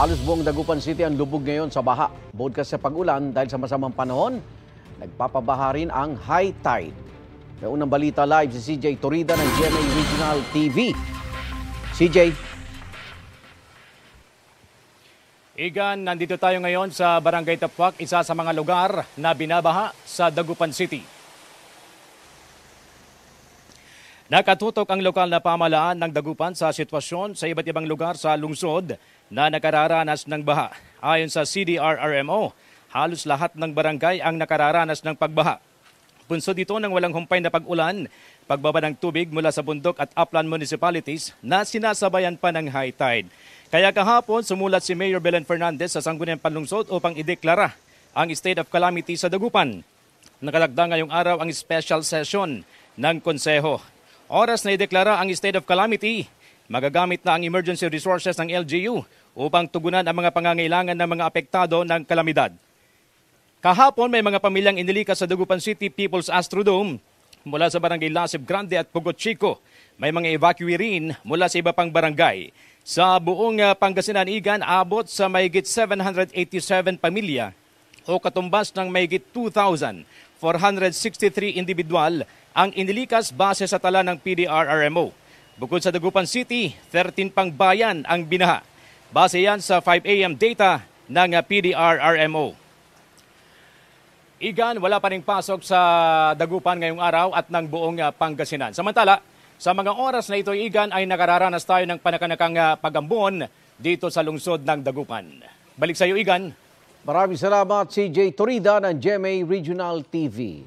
Halos buong Dagupan City ang lubog ngayon sa baha. Bukod kasi sa pag-ulan dahil sa masamang panahon, nagpapabaha rin ang high tide. May unang balita live si CJ Torida ng GMA Regional TV. CJ. Igan, nandito tayo ngayon sa Barangay Tapuac, isa sa mga lugar na binabaha sa Dagupan City. Nakatutok ang lokal na pamahalaan ng Dagupan sa sitwasyon sa iba't ibang lugar sa lungsod na nakararanas ng baha. Ayon sa CDRRMO, halos lahat ng barangay ang nakararanas ng pagbaha. Punsod ito ng walang humpay na pag-ulan, pagbaba ng tubig mula sa bundok at upland municipalities na sinasabayan pa ng high tide. Kaya kahapon, sumulat si Mayor Belen Fernandez sa Sangguniang Panlungsod upang ideklara ang state of calamity sa Dagupan. Nakalagda ngayong araw ang special session ng Konseho. Oras na ideklara ang state of calamity, magagamit na ang emergency resources ng LGU upang tugunan ang mga pangangailangan ng mga apektado ng kalamidad. Kahapon may mga pamilyang inilikas sa Dagupan City People's Astrodome mula sa barangay Lasib Grande at Pugot Chico. May mga evacuee rin mula sa iba pang barangay. Sa buong Pangasinan, Igan, abot sa mahigit 787 pamilya o katumbas ng mahigit 2,463 individual ang inilikas base sa tala ng PDRRMO. Bukod sa Dagupan City, 13 pang bayan ang binaha. Base yan sa 5 a.m. data ng PDRRMO. Igan, wala pa ring pasok sa Dagupan ngayong araw at ng buong Pangasinan. Samantala, sa mga oras na ito, Igan, ay nakararanas tayo ng panakanakang pag-ambon dito sa lungsod ng Dagupan. Balik sa iyo, Igan. Maraming salamat CJ Torida ng GMA Regional TV.